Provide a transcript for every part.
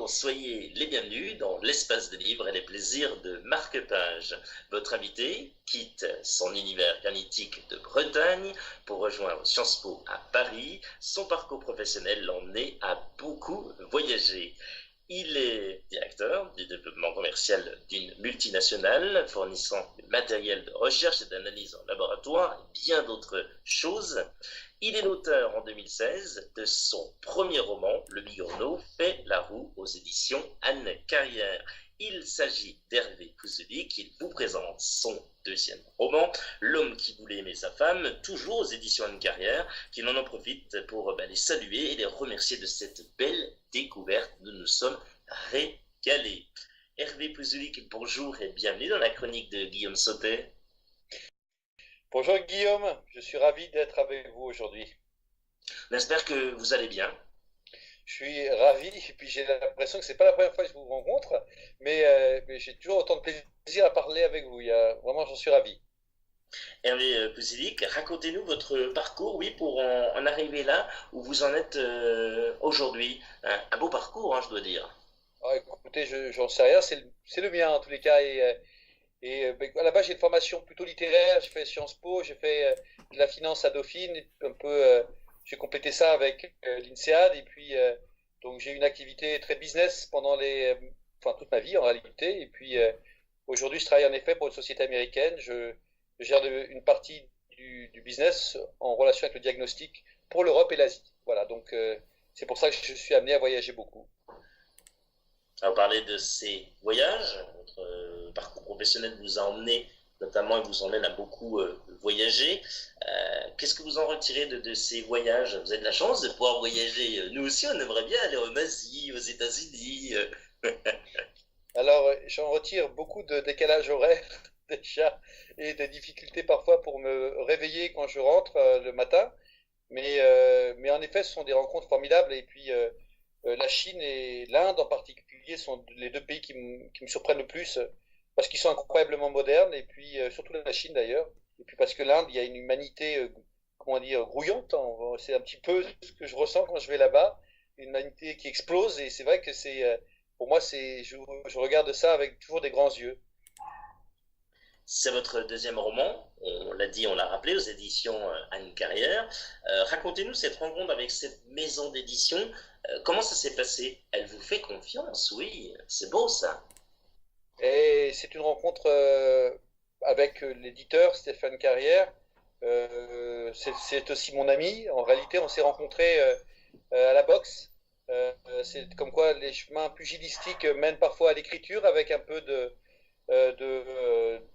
Bonjour, soyez les bienvenus dans l'espace de livres et les plaisirs de Marc Page. Votre invité quitte son univers granitique de Bretagne pour rejoindre Sciences Po à Paris. Son parcours professionnel l'emmenait à beaucoup voyager. Il est directeur du développement commercial d'une multinationale fournissant du matériel de recherche et d'analyse en laboratoire et bien d'autres choses. Il est l'auteur en 2016 de son premier roman, Le Bigorneau fait la roue aux éditions Anne Carrière. Il s'agit d'Hervé Pouzouli qui vous présente son deuxième roman, L'homme qui voulait aimer sa femme, toujours aux éditions Anne Carrière, qui en profite pour les saluer et les remercier de cette belle découverte. Nous nous sommes régalés. Hervé Pouzouli, bonjour et bienvenue dans la chronique de Guillaume Sautet. Bonjour Guillaume, je suis ravi d'être avec vous aujourd'hui. J'espère que vous allez bien. Je suis ravi et puis j'ai l'impression que c'est pas la première fois que je vous rencontre, mais j'ai toujours autant de plaisir à parler avec vous. Vraiment, j'en suis ravi. Hervé Pouzouli, racontez-nous votre parcours, oui, pour en arriver là où vous en êtes aujourd'hui. Un beau parcours, je dois dire. Ah, écoutez, j'en sais rien, c'est le mien en tous les cas. À la base, j'ai une formation plutôt littéraire. J'ai fait Sciences Po, j'ai fait de la finance à Dauphine, j'ai complété ça avec l'INSEAD, et puis donc j'ai eu une activité très business enfin toute ma vie en réalité. Et puis aujourd'hui, je travaille en effet pour une société américaine. Je gère une partie du business en relation avec le diagnostic pour l'Europe et l'Asie. Voilà, donc c'est pour ça que je suis amené à voyager beaucoup. Alors, parler de ces voyages, votre parcours professionnel vous a emmené, notamment, et vous emmène à beaucoup voyager. Qu'est-ce que vous en retirez de ces voyages? Vous avez de la chance de pouvoir voyager. Nous aussi, on aimerait bien aller en Asie, aux États-Unis. Alors, j'en retire beaucoup de décalage horaire déjà et de difficultés parfois pour me réveiller quand je rentre le matin. Mais en effet, ce sont des rencontres formidables. Et puis, la Chine et l'Inde en particulier sont les deux pays qui me surprennent le plus parce qu'ils sont incroyablement modernes. Et puis, surtout la Chine d'ailleurs. Et puis, parce que l'Inde, il y a une humanité, comment dire, grouillante. C'est un petit peu ce que je ressens quand je vais là-bas. Une humanité qui explose. Et c'est vrai que pour moi, je regarde ça avec toujours des grands yeux. C'est votre deuxième roman, on l'a dit, on l'a rappelé, aux éditions Anne Carrière. Racontez-nous cette rencontre avec cette maison d'édition. Comment ça s'est passé? Elle vous fait confiance, oui, c'est beau ça. Et c'est une rencontre avec l'éditeur Stéphane Carrière. C'est aussi mon ami. En réalité, on s'est rencontrés à la boxe. C'est comme quoi les chemins pugilistiques mènent parfois à l'écriture avec un peu de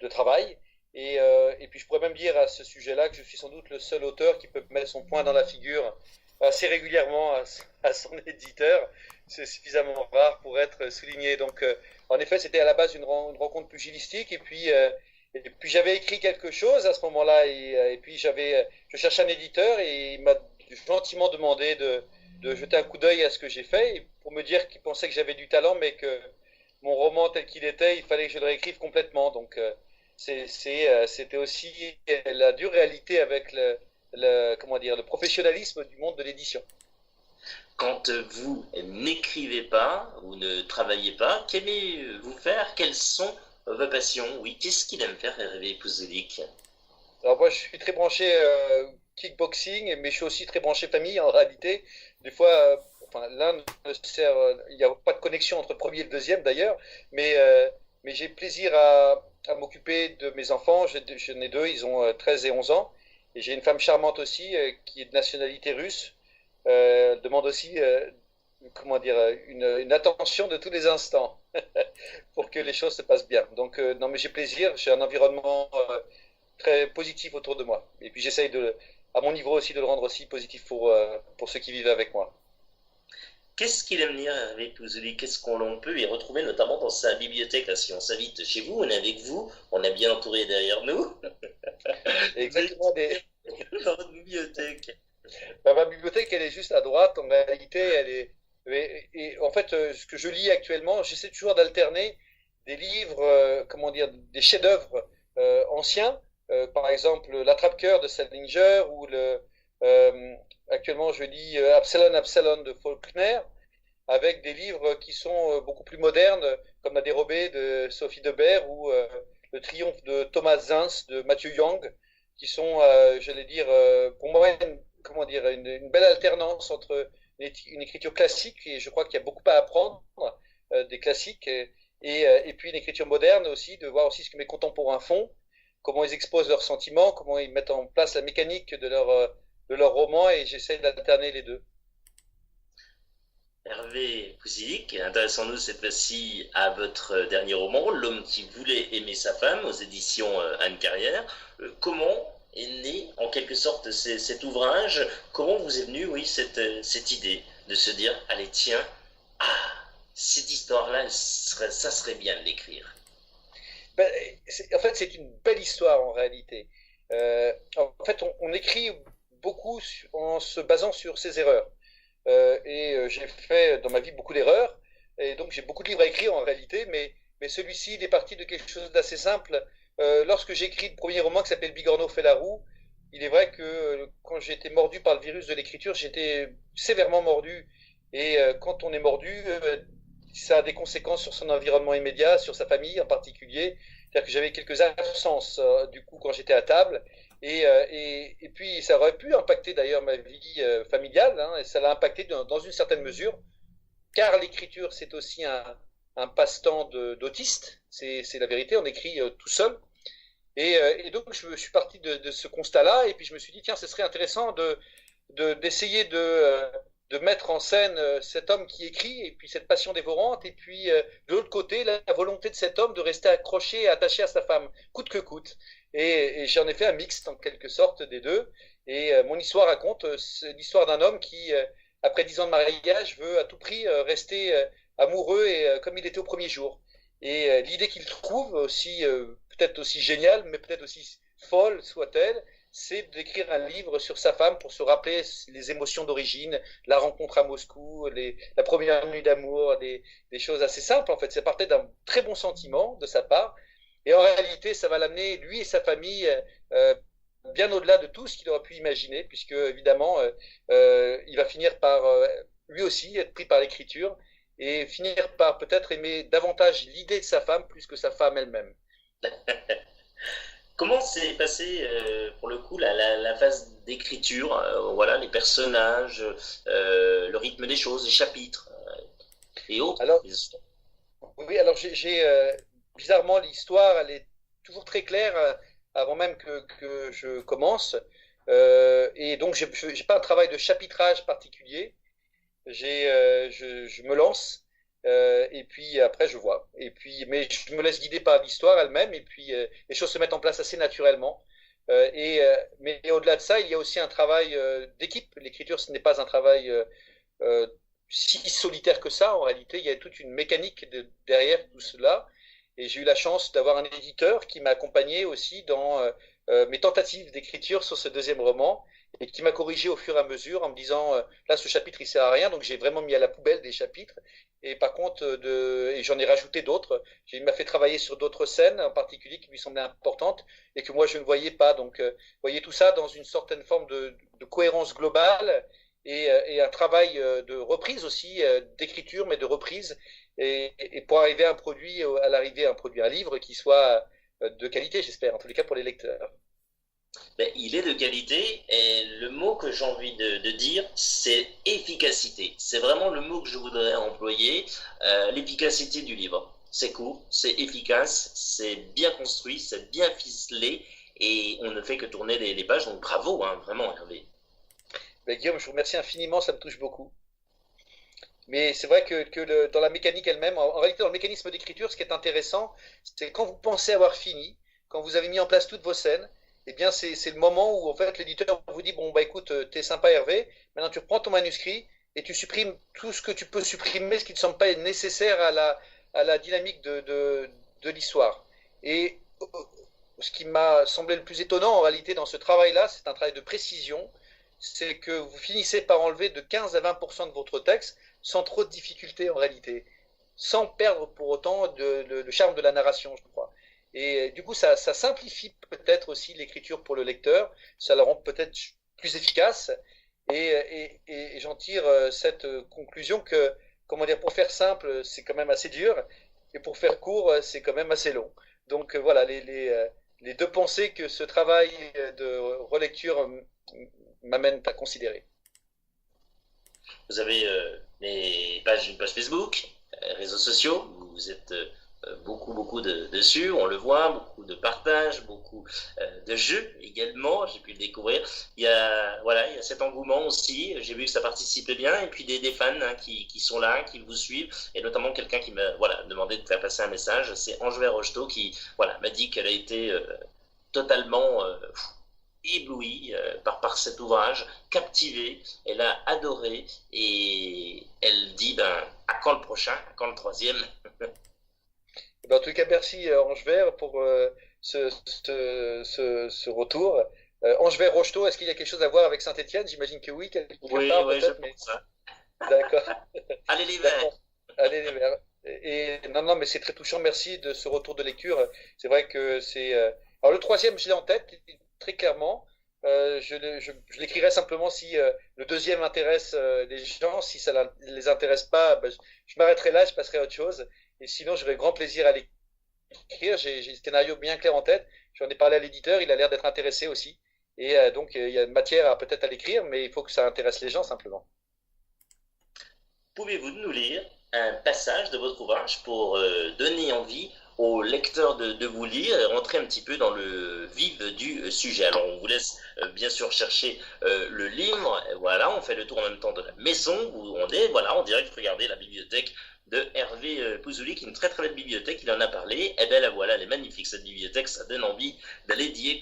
travail. Et puis je pourrais même dire à ce sujet-là que je suis sans doute le seul auteur qui peut mettre son point dans la figure assez régulièrement à son éditeur. C'est suffisamment rare pour être souligné. Donc en effet, c'était à la base une rencontre pugilistique. Et puis j'avais écrit quelque chose à ce moment-là. Et puis je cherchais un éditeur et il m'a gentiment demandé de jeter un coup d'œil à ce que j'ai fait et pour me dire qu'il pensait que j'avais du talent, mais que mon roman tel qu'il était, il fallait que je le réécrive complètement. Donc c'était aussi la dure réalité avec comment dire, le professionnalisme du monde de l'édition. Quand vous n'écrivez pas ou ne travaillez pas, qu'aimez-vous faire? Quelles sont vos passions? Oui, qu'est-ce qu'il aime faire, Hervé Pouzouli? Alors moi, je suis très branché kickboxing, mais je suis aussi très branché famille en réalité. Des fois, enfin, l'un ne sert, il n'y a pas de connexion entre le premier et le deuxième d'ailleurs, mais j'ai plaisir à m'occuper de mes enfants. J'en ai deux, ils ont 13 et 11 ans. Et j'ai une femme charmante aussi qui est de nationalité russe. Elle demande aussi, comment dire, une attention de tous les instants pour que les choses se passent bien. Donc, non, mais j'ai plaisir, j'ai un environnement très positif autour de moi. Et puis j'essaye à mon niveau aussi, de le rendre aussi positif pour ceux qui vivent avec moi. Qu'est-ce qu'il aime lire, Hervé Pouzouli? Qu'est-ce qu'on peut y retrouver, notamment dans sa bibliothèque? Là, si on s'invite chez vous, on est avec vous, on est bien entouré derrière nous. Exactement. Dans votre bibliothèque. Ma bibliothèque, elle est juste à droite. En réalité, elle est. Et en fait, ce que je lis actuellement, j'essaie toujours d'alterner des livres, comment dire, des chefs-d'œuvre anciens. Par exemple, L'Attrape-cœur de Salinger ou actuellement, je lis Absalom, Absalom de Faulkner. avec des livres qui sont beaucoup plus modernes, comme La Dérobée de Sophie Debert ou Le Triomphe de Thomas Zins de Matthew Young, qui sont, j'allais dire, pour moi, comment dire, une belle alternance entre une écriture classique, et je crois qu'il y a beaucoup à apprendre des classiques, et puis une écriture moderne aussi, de voir aussi ce que mes contemporains font, comment ils exposent leurs sentiments, comment ils mettent en place la mécanique de leur roman, et j'essaie d'alterner les deux. Hervé Pouzic, intéressons-nous cette fois-ci à votre dernier roman, L'homme qui voulait aimer sa femme, aux éditions Anne Carrière. Comment est né en quelque sorte cet ouvrage? Comment vous est venue, oui, cette idée de se dire, allez tiens, ah, cette histoire-là, ça serait bien de l'écrire. Ben, en fait, c'est une belle histoire en réalité. En fait, on écrit beaucoup en se basant sur ses erreurs. J'ai fait dans ma vie beaucoup d'erreurs, et donc j'ai beaucoup de livres à écrire en réalité, mais celui-ci, il est parti de quelque chose d'assez simple. Lorsque j'ai écrit le premier roman qui s'appelle Bigorneau fait la roue, il est vrai que quand j'ai été mordu par le virus de l'écriture, j'étais sévèrement mordu. Quand on est mordu, ça a des conséquences sur son environnement immédiat, sur sa famille en particulier. C'est-à-dire que j'avais quelques absences du coup quand j'étais à table. Et puis ça aurait pu impacter d'ailleurs ma vie familiale, hein, et ça l'a impacté dans une certaine mesure, car l'écriture c'est aussi un passe-temps d'autiste, c'est la vérité, on écrit tout seul. Et donc je suis parti de ce constat-là, et puis je me suis dit, tiens, ce serait intéressant d'essayer de mettre en scène cet homme qui écrit, et puis cette passion dévorante, et puis de l'autre côté, la volonté de cet homme de rester accroché et attaché à sa femme, coûte que coûte. Et j'en ai fait un mixte en quelque sorte des deux. Et mon histoire raconte l'histoire d'un homme qui, après 10 ans de mariage, veut à tout prix rester amoureux et comme il était au premier jour. Et l'idée qu'il trouve aussi, peut-être aussi géniale, mais peut-être aussi folle soit-elle, c'est d'écrire un livre sur sa femme pour se rappeler les émotions d'origine, la rencontre à Moscou, la première nuit d'amour, des choses assez simples en fait. Ça partait d'un très bon sentiment de sa part. Et en réalité, ça va l'amener, lui et sa famille, bien au-delà de tout ce qu'il aurait pu imaginer, puisque évidemment, il va finir par, lui aussi, être pris par l'écriture et finir par peut-être aimer davantage l'idée de sa femme plus que sa femme elle-même. Comment s'est passé pour le coup la phase d'écriture, voilà, les personnages, le rythme des choses, les chapitres et autres? Alors, oui, alors bizarrement, l'histoire, elle est toujours très claire avant même que je commence. Et donc, j'ai pas un travail de chapitrage particulier. Je me lance et puis après je vois. Et puis, mais je me laisse guider par l'histoire elle-même et puis les choses se mettent en place assez naturellement. Mais au-delà de ça, il y a aussi un travail d'équipe. L'écriture, ce n'est pas un travail euh, si solitaire que ça. En réalité, il y a toute une mécanique derrière tout cela. Et j'ai eu la chance d'avoir un éditeur qui m'a accompagné aussi dans mes tentatives d'écriture sur ce deuxième roman et qui m'a corrigé au fur et à mesure en me disant là ce chapitre il sert à rien, donc j'ai vraiment mis à la poubelle des chapitres et par contre et j'en ai rajouté d'autres. Il m'a fait travailler sur d'autres scènes en particulier qui lui semblaient importantes et que moi je ne voyais pas. Donc voyez tout ça dans une certaine forme de cohérence globale et un travail de reprise aussi, d'écriture mais de reprise et pour arriver à un produit, à l'arrivée à un produit, un livre qui soit de qualité, j'espère, en tous les cas pour les lecteurs. Ben, il est de qualité et le mot que j'ai envie de dire, c'est efficacité. C'est vraiment le mot que je voudrais employer, l'efficacité du livre. C'est court, c'est efficace, c'est bien construit, c'est bien ficelé et on ne fait que tourner les pages. Donc bravo, hein, vraiment Hervé. Ben, Guillaume, je vous remercie infiniment, ça me touche beaucoup. Mais c'est vrai que dans la mécanique elle-même, en réalité, dans le mécanisme d'écriture, ce qui est intéressant, c'est quand vous pensez avoir fini, quand vous avez mis en place toutes vos scènes, eh bien, c'est le moment où, en fait, l'éditeur vous dit, bon, bah écoute, t'es sympa Hervé, maintenant tu reprends ton manuscrit et tu supprimes tout ce que tu peux supprimer, ce qui ne semble pas nécessaire à la dynamique de l'histoire. Et ce qui m'a semblé le plus étonnant, en réalité, dans ce travail-là, c'est un travail de précision, c'est que vous finissez par enlever de 15 à 20% de votre texte sans trop de difficultés en réalité, sans perdre pour autant le charme de la narration, je crois. Et du coup, ça simplifie peut-être aussi l'écriture pour le lecteur, ça la rend peut-être plus efficace, et j'en tire cette conclusion que comment dire, pour faire simple, c'est quand même assez dur, et pour faire court, c'est quand même assez long. Donc voilà, les deux pensées que ce travail de relecture m'amène à considérer. Vous avez une page Facebook, réseaux sociaux, vous êtes beaucoup dessus, on le voit, beaucoup de partage, beaucoup de jeux également, j'ai pu le découvrir. Il y a cet engouement aussi, j'ai vu que ça participait bien, et puis des fans qui sont là, qui vous suivent, et notamment quelqu'un qui m'a demandé de faire passer un message, c'est Angevère Rocheteau qui m'a dit qu'elle a été totalement éblouie par cet ouvrage, captivée, elle a adoré, et elle dit à quand le prochain, à quand le troisième. En tout cas, merci Angevère pour ce retour. Angevère Rocheteau, est-ce qu'il y a quelque chose à voir avec Saint-Étienne? J'imagine que oui, quelque part Oui, je peut-être. pense ça. D'accord. Allez les verts. Allez les Verts. Et non, mais c'est très touchant. Merci de ce retour de lecture. C'est vrai que c'est. Alors le troisième, je l'ai en tête très clairement. Je l'écrirai simplement si le deuxième intéresse les gens. Si ça ne les intéresse pas, ben, je m'arrêterai là, je passerai à autre chose. Et sinon, j'aurai grand plaisir à l'écrire. J'ai le scénario bien clair en tête. J'en ai parlé à l'éditeur. Il a l'air d'être intéressé aussi. Et donc, il y a matière peut-être à l'écrire, mais il faut que ça intéresse les gens simplement. Pouvez-vous nous lire un passage de votre ouvrage pour donner envie aux lecteurs de vous lire et rentrer un petit peu dans le vif du sujet? Alors on vous laisse bien sûr chercher le livre, voilà, on fait le tour en même temps de la maison où on est, voilà, en direct, regardez la bibliothèque de Hervé Pouzouli, qui est une très très belle bibliothèque, il en a parlé, et bien la voilà, elle est magnifique cette bibliothèque, ça donne envie d'aller d'y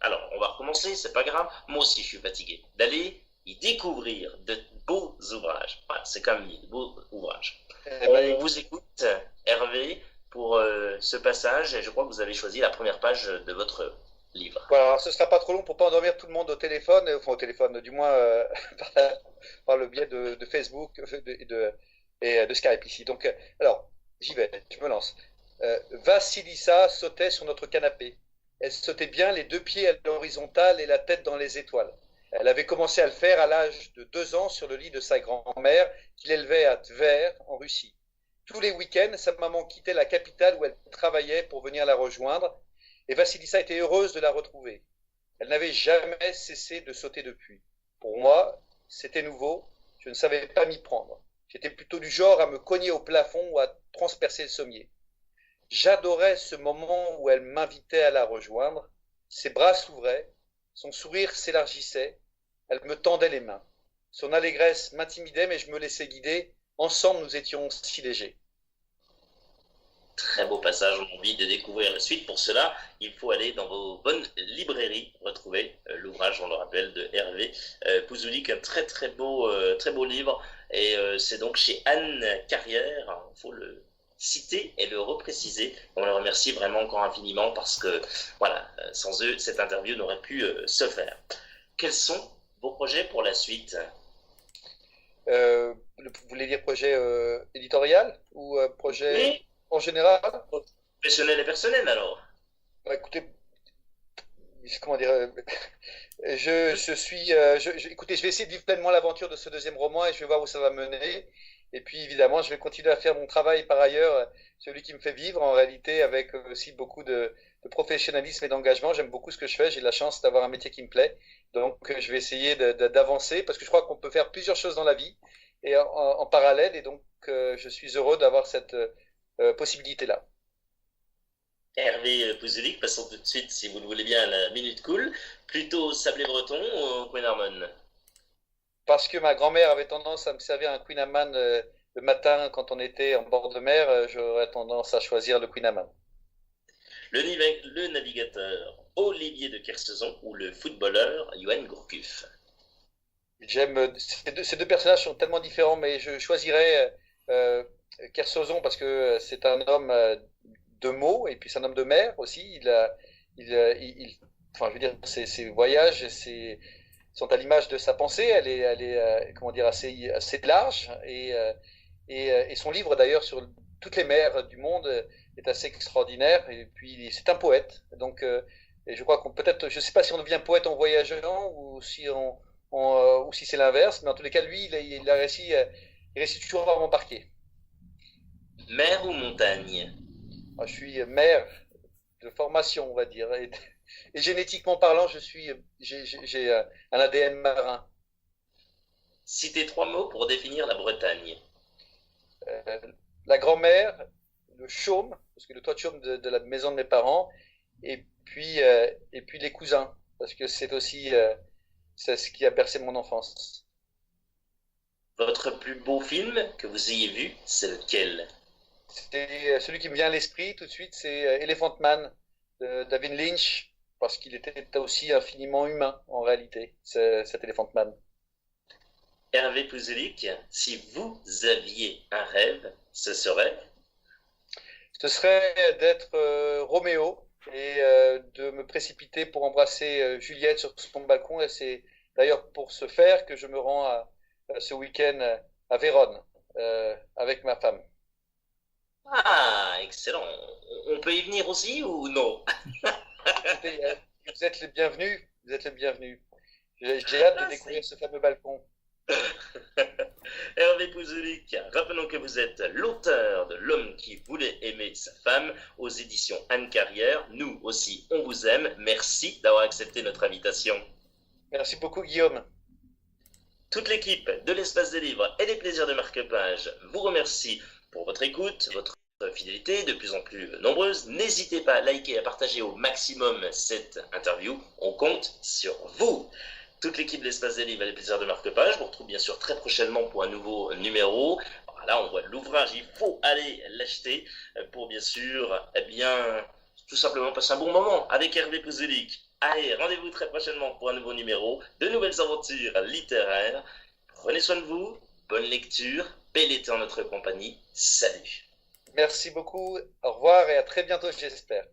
alors on va recommencer, c'est pas grave, moi aussi je suis fatigué, d'aller y découvrir de beaux ouvrages. Voilà, c'est quand même de beaux ouvrages. On vous écoute, Hervé, pour ce passage, et je crois que vous avez choisi la première page de votre livre. Voilà, alors ce ne sera pas trop long pour ne pas endormir tout le monde au téléphone, enfin au téléphone, du moins par le biais de Facebook et de Skype ici. Donc, alors, j'y vais, je me lance. Vassilissa sautait sur notre canapé. Elle sautait bien les deux pieds à l'horizontale et la tête dans les étoiles. Elle avait commencé à le faire à l'âge de 2 ans sur le lit de sa grand-mère qu'il élevait à Tver, en Russie. Tous les week-ends, sa maman quittait la capitale où elle travaillait pour venir la rejoindre, et Vassilissa était heureuse de la retrouver. Elle n'avait jamais cessé de sauter depuis. Pour moi, c'était nouveau, je ne savais pas m'y prendre. J'étais plutôt du genre à me cogner au plafond ou à transpercer le sommier. J'adorais ce moment où elle m'invitait à la rejoindre. Ses bras s'ouvraient, son sourire s'élargissait, elle me tendait les mains. Son allégresse m'intimidait, mais je me laissais guider. Ensemble, nous étions si légers. Très beau passage, on a envie de découvrir la suite. Pour cela, il faut aller dans vos bonnes librairies, retrouver l'ouvrage, on le rappelle, de Hervé Pouzouli, un très très beau livre. Et c'est donc chez Anne Carrière, il faut le citer et le repréciser. On les remercie vraiment encore infiniment parce que, voilà, sans eux, cette interview n'aurait pu se faire. Quels sont vos projets pour la suite? Vous voulez dire projet éditorial ou projet Oui, en général? professionnel et personnel alors. Bah, écoutez, comment dire, écoutez, je vais essayer de vivre pleinement l'aventure de ce deuxième roman et je vais voir où ça va mener. Et puis évidemment, je vais continuer à faire mon travail par ailleurs, celui qui me fait vivre en réalité, avec aussi beaucoup de professionnalisme et d'engagement. J'aime beaucoup ce que je fais, j'ai la chance d'avoir un métier qui me plaît. Donc je vais essayer d'avancer parce que je crois qu'on peut faire plusieurs choses dans la vie et en parallèle. Et donc je suis heureux d'avoir cette possibilité-là. Hervé Pouzouli, passons tout de suite, si vous le voulez bien, à la Minute Cool. Plutôt Sablé-Breton ou Queen Harmon? Parce que ma grand-mère avait tendance à me servir un Queen Amman le matin quand on était en bord de mer, j'aurais tendance à choisir le Queen Amman. Le navigateur Olivier de Kersauzon ou le footballeur Yoann Gourcuff? J'aime ces deux personnages sont tellement différents, mais je choisirais Kersauzon parce que c'est un homme de mots et puis c'est un homme de mer aussi. Enfin, je veux dire, ses voyages, sont à l'image de sa pensée. Elle est comment dire, assez large et son livre d'ailleurs sur toutes les mers du monde est assez extraordinaire. Et puis c'est un poète. Donc, et je crois qu'on peut-être, je ne sais pas si on devient poète en voyageant ou si c'est l'inverse, mais en tous les cas, lui, il il réussit toujours à m'embarquer. Mer ou montagne? Moi, je suis maire de formation, on va dire. Et génétiquement parlant, j'ai un ADN marin. Citez 3 mots pour définir la Bretagne. Euh, la grand-mère, le chaume, parce que le toit de chaume de la maison de mes parents, et puis les cousins, parce que c'est aussi c'est ce qui a bercé mon enfance. Votre plus beau film que vous ayez vu, c'est lequel? C'est celui qui me vient à l'esprit tout de suite, c'est Elephant Man de David Lynch, parce qu'il était aussi infiniment humain en réalité, cet Elephant Man. Hervé Pouzelik, si vous aviez un rêve, ce serait? Ce serait d'être Roméo et de me précipiter pour embrasser Juliette sur son balcon. Et c'est d'ailleurs pour ce faire que je me rends ce week-end à Vérone avec ma femme. Ah, excellent. On peut y venir aussi ou non? Écoutez, vous êtes les bienvenus. Vous êtes les bienvenus. J'ai hâte de Ah, découvrir ce fameux balcon. Hervé Pouzelik, rappelons que vous êtes l'auteur de L'homme qui voulait aimer sa femme aux éditions Anne Carrière. Nous aussi, on vous aime. Merci d'avoir accepté notre invitation. Merci beaucoup, Guillaume. Toute l'équipe de l'Espace des Livres et des Plaisirs de Marque-Page vous remercie pour votre écoute, votre fidélité de plus en plus nombreuse. N'hésitez pas à liker et à partager au maximum cette interview. On compte sur vous. Toute l'équipe de l'Espace des Livres et des Plaisirs de Marque-Page vous retrouve bien sûr très prochainement pour un nouveau numéro. Là, on voit l'ouvrage, il faut aller l'acheter pour bien sûr, eh bien, tout simplement passer un bon moment avec Hervé Pouzelik. Allez, rendez-vous très prochainement pour un nouveau numéro, de nouvelles aventures littéraires. Prenez soin de vous, bonne lecture, bel été en notre compagnie. Salut. Merci beaucoup. Au revoir et à très bientôt, j'espère.